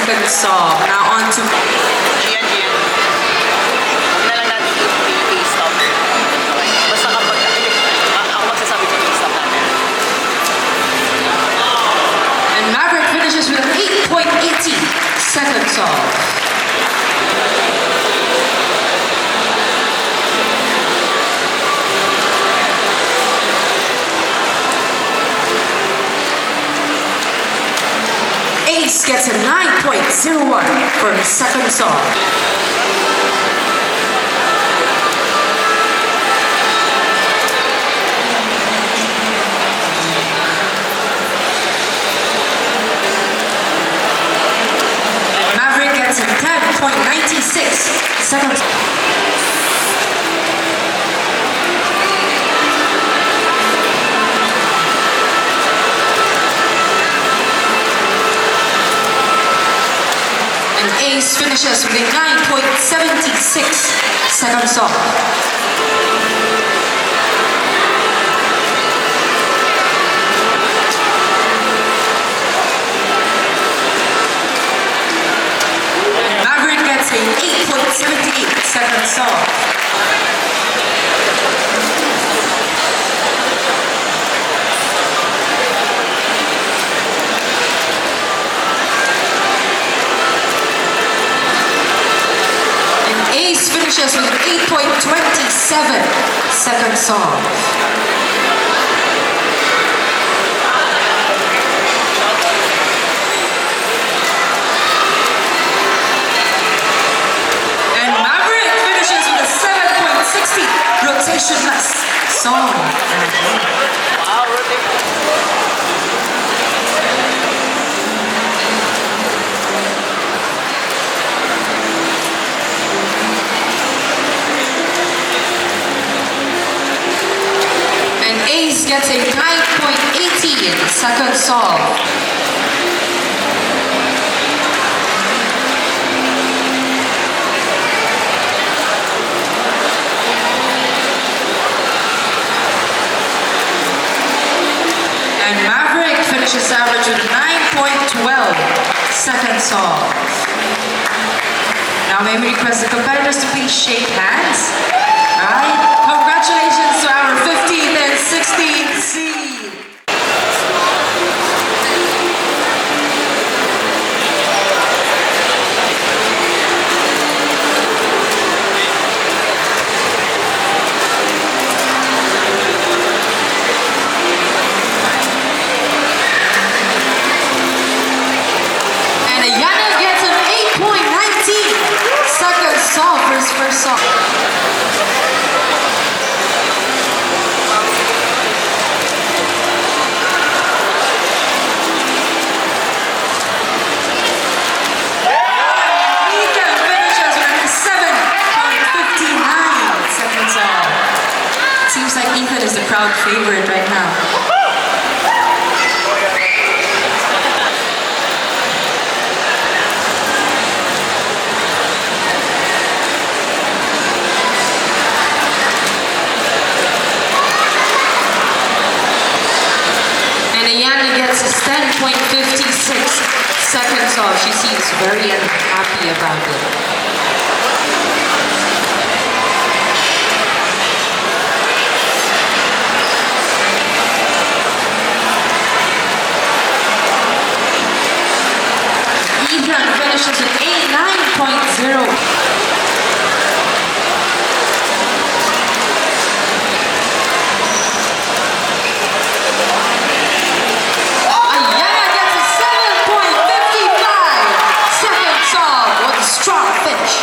second solve. Now on to... Gian. Huwag na lang natin yung stop. Basta kapag, ako magsasabi ko yung stop natin. And Maverick finishes with an 8.80 second solve. Ace gets a 9.01 for his second solve. Maverick gets a 10.96 second solve. Ace finishes with a 9.76 second solve. Maverick gets a 8.78 second solve. Ace finishes with an 8.27 second solve. And Maverick finishes with a 7.60 rotationless solve. Wow, rotation. Ace gets a 9.80 second solve. And Maverick finishes average with 9.12 second solve. Now may we request the competitors to please shake hands. Alright, congratulations to our 15th and 16th seed. And Yana gets an 8.19 second solve for his first solve. Seems like Ethan is the crowd favorite right now. And Ayana gets a 10.56 second solve. She seems very unhappy about it. Finishes at 9.0. Ayana gets a 7.55 second solve with a strong finish.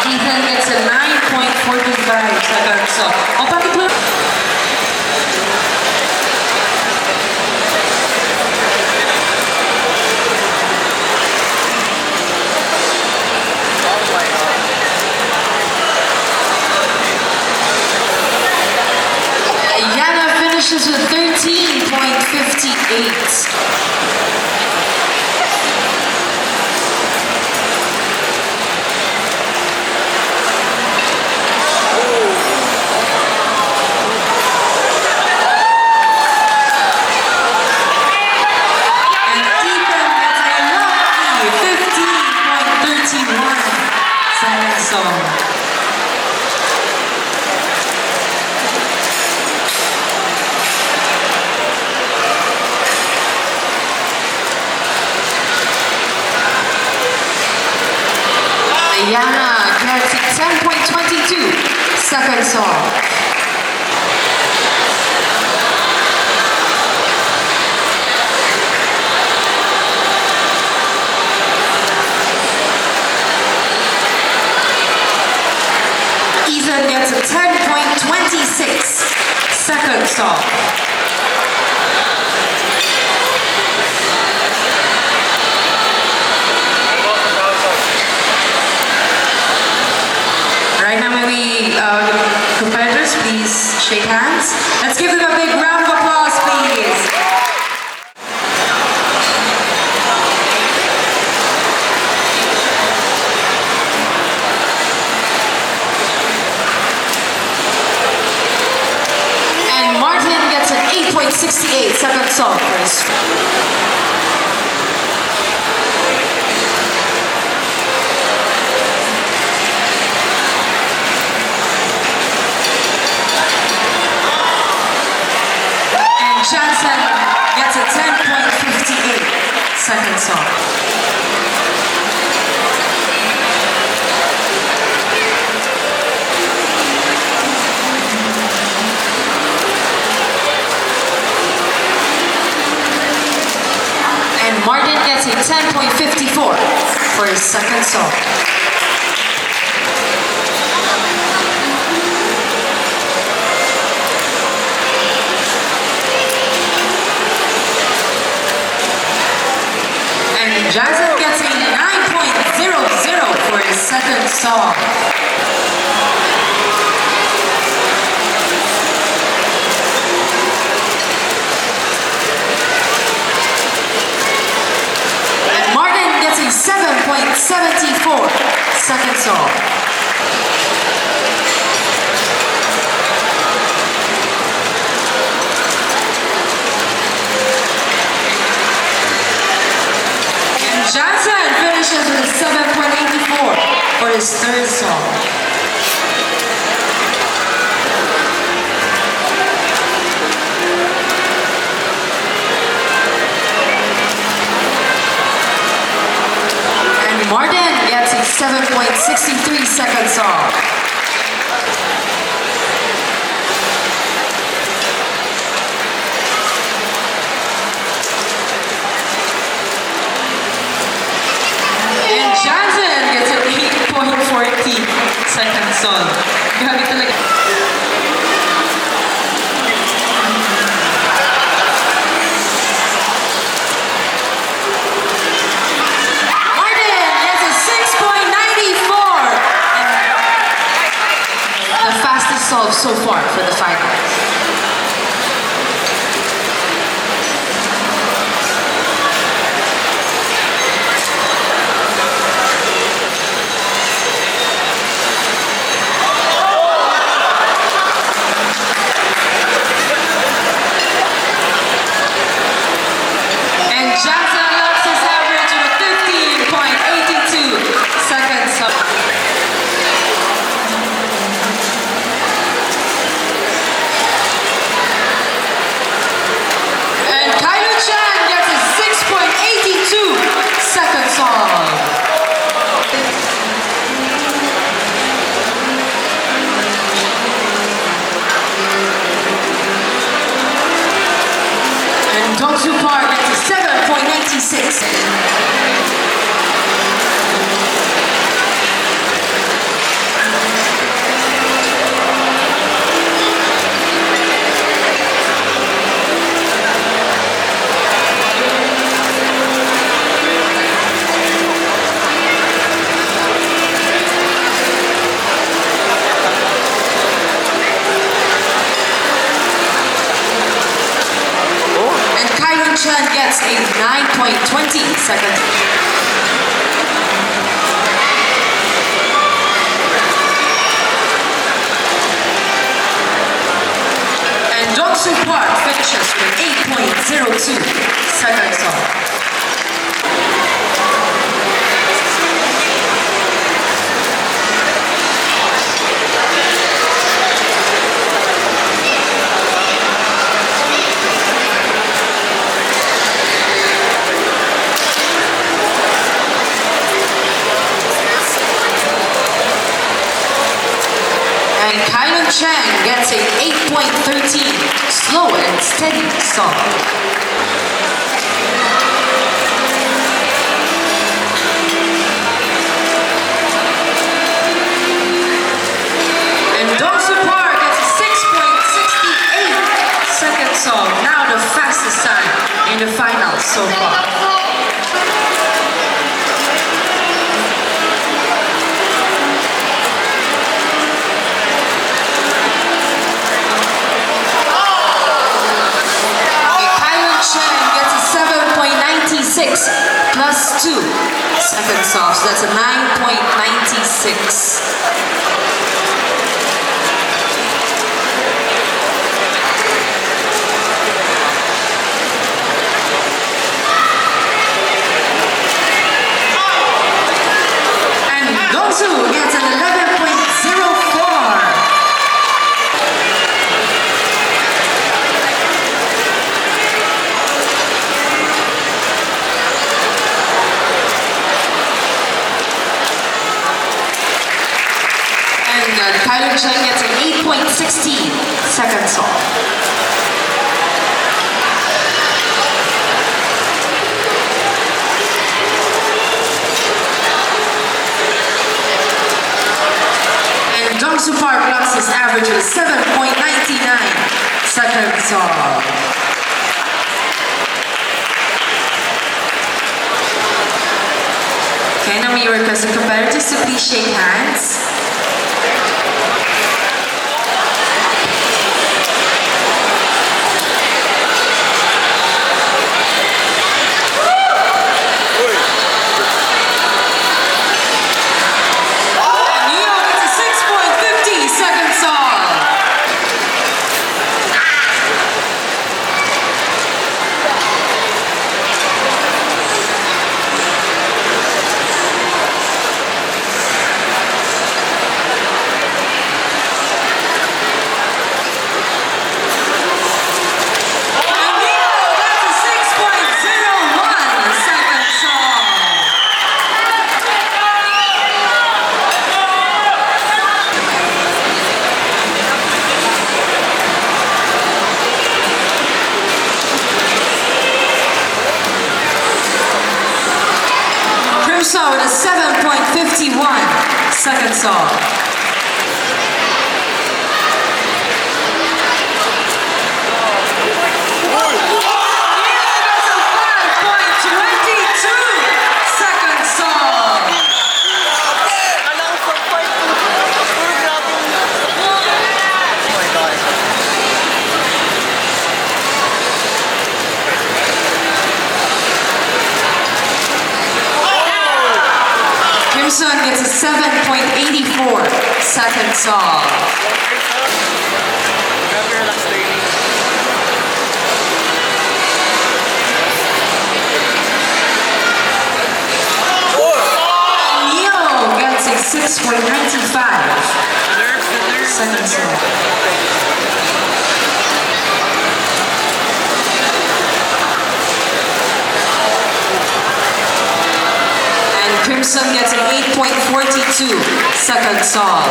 Ethan gets a 9.45 second solve. O pati po. Ayana finishes with 13.58. song. Yana gets 10.22, second song. Ethan gets a 10.26, second song. Right now, maybe competitors, please shake hands. Let's give them a big round of applause, please. And Martin gets an 8.68, second song for his. Johnson gets a 10.58, second song. And Martin gets a 10.54 for his second song. Johnson gets a 9.00 for his second song. And Martin gets a 7.74, second song. Johnson finishes with a 7.84 for his third song. And Martin gets a 7.63 second song. Johnson gets an 8.40 second song. Grabe talaga. Martin gets a 6.94. The fastest solve so far for the finals. Johnson locks his average with a 15.82 second song. And Kai-Lun Cheng gets a 6.82 second song. And DongSoo Park gets a 7.96. Chen gets a 9.20 second. And DongSoo Park finishes with 8.02 second song. And Kai-Lun Cheng gets a 8.13 slow and steady song. DongSoo Park gets a 6.68 second song. Now the fastest time in the final so far. Kai-Lun Cheng gets a 7.96 plus 2 second song. So that's a 9.96. DongSoo gets an 11.04. And Kai-Lun Cheng gets an 8.16 second song. DongSoo Park locks his average with 7.99 second song. Okay, now we request the competitors to please shake hands. With a 7.51 second song. Seung gets a 7.84 second song. Neo gets a 6.95 second song. Crimson gets an 8.42 second song.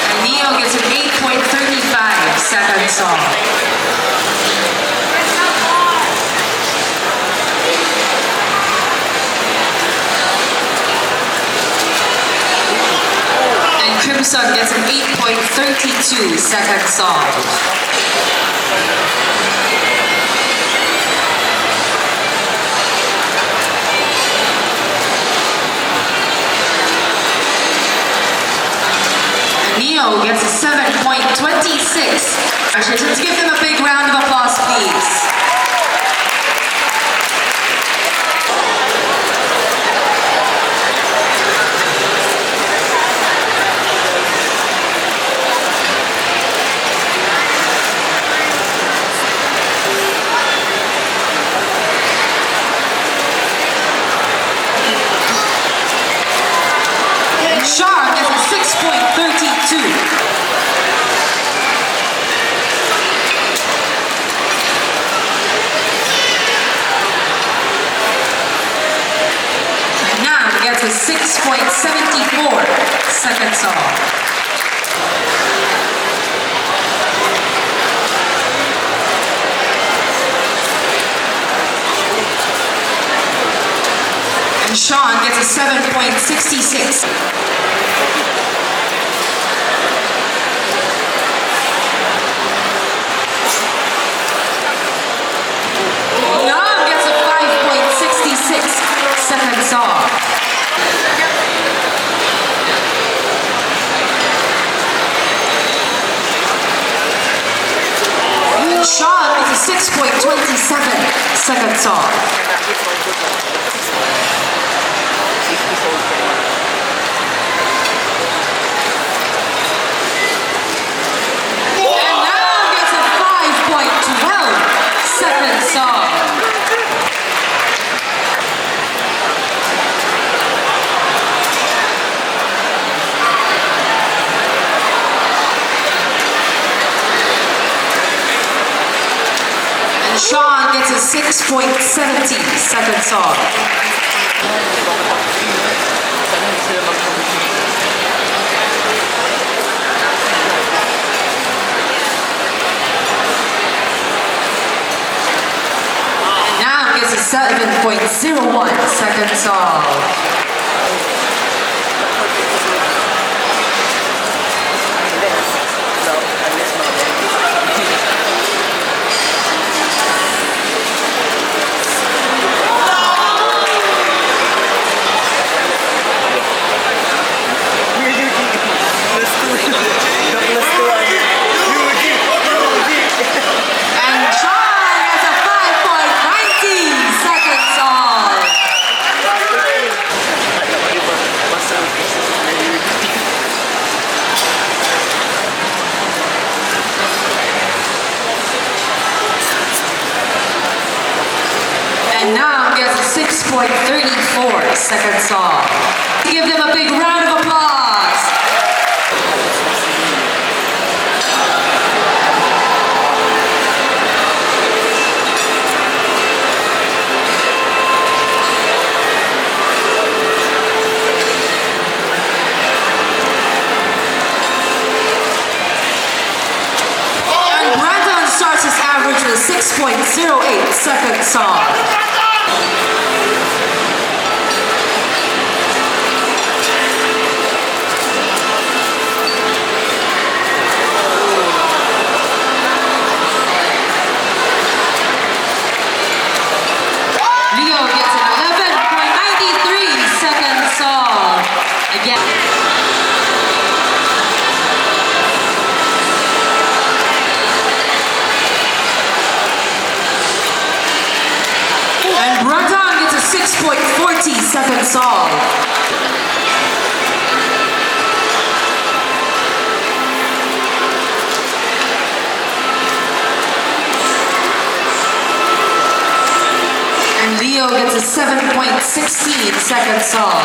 And Neo gets an 8.35 second song. Crimson gets an 8.32 second song. And Neo gets a 7.26. Actually, let's give them a big round of applause, please. Shaw gets a 6.32. 6.74 seconds off. And Sean gets a 7.66. Nahm gets a 5.66 seconds off. And Sean gets a 6.27 seconds off. Seconds off. And Sean gets a 6.70 seconds off. Is 7.01 seconds off. And Nahm gets a 6.34 seconds off. Give them a big round of applause. And Brenton starts his average with a 6.08 seconds off. Leo gets an 11.93 seconds off. Again. And Brenton gets a 6.40 seconds off. And Leo gets a 7.16 seconds off.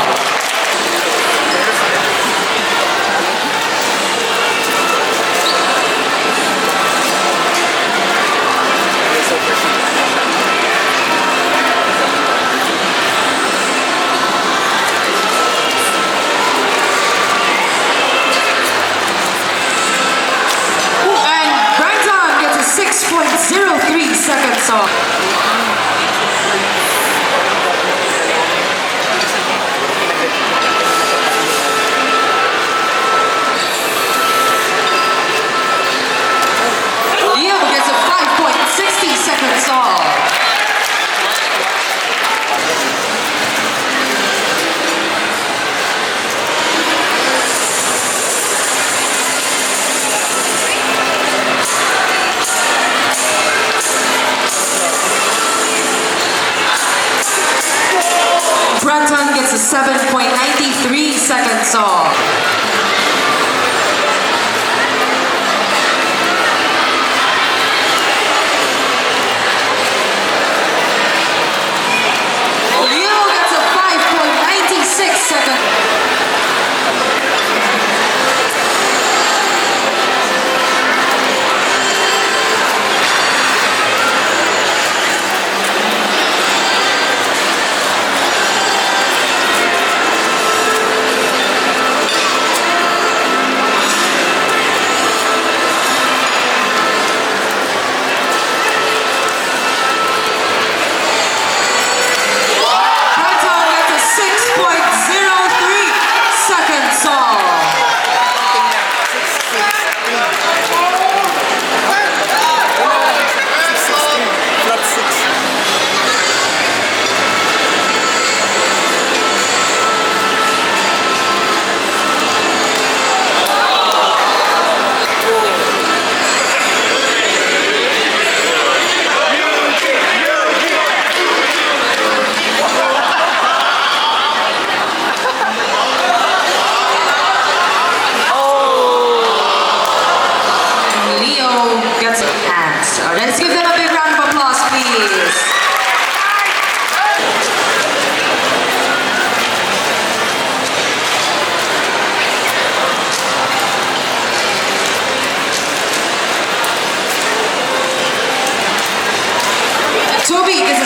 And Brenton gets a 6.03 seconds off. Seconds off. Brenton gets a 7.93 seconds off.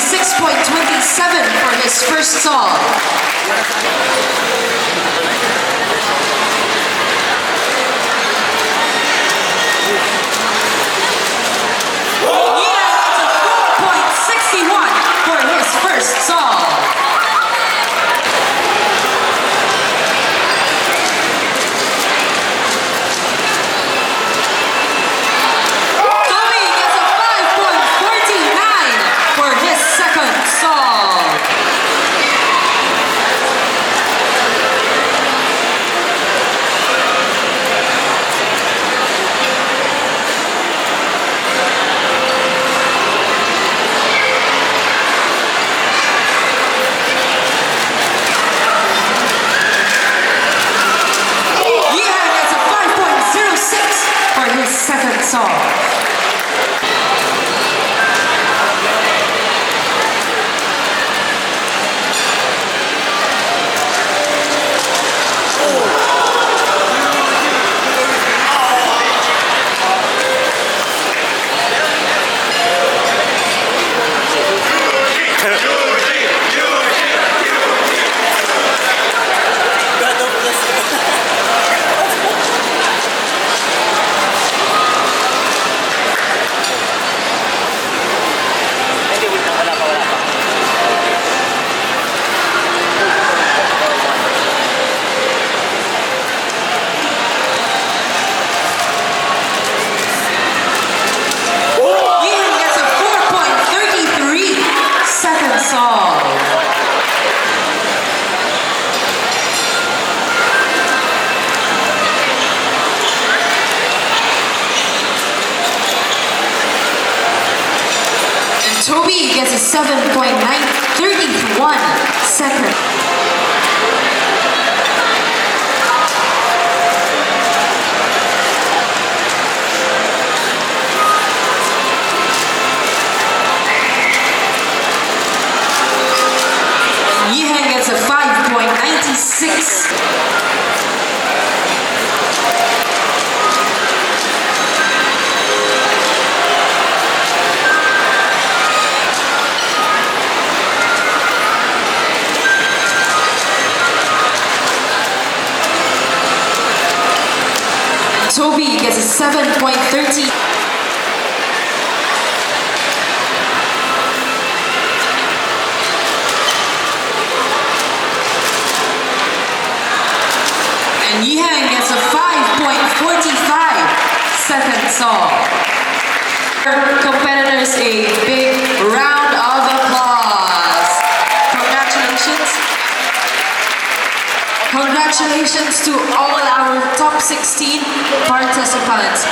6.27 for his first song. Yiheng gets a 4.61 for his first song. Toby gets a 5.49 for his second song. Yiheng gets a 5.06 for his second song. Hindi, wait lang. Wala pa. Yiheng gets a 4.33 second song. And Toby gets a 7.931 second. Yiheng gets a 5.96. Toby gets a 7.30. And Yiheng gets a 5.45 second song. Our competitors, a big round of applause. Congratulations. Congratulations to all our top 16 participants.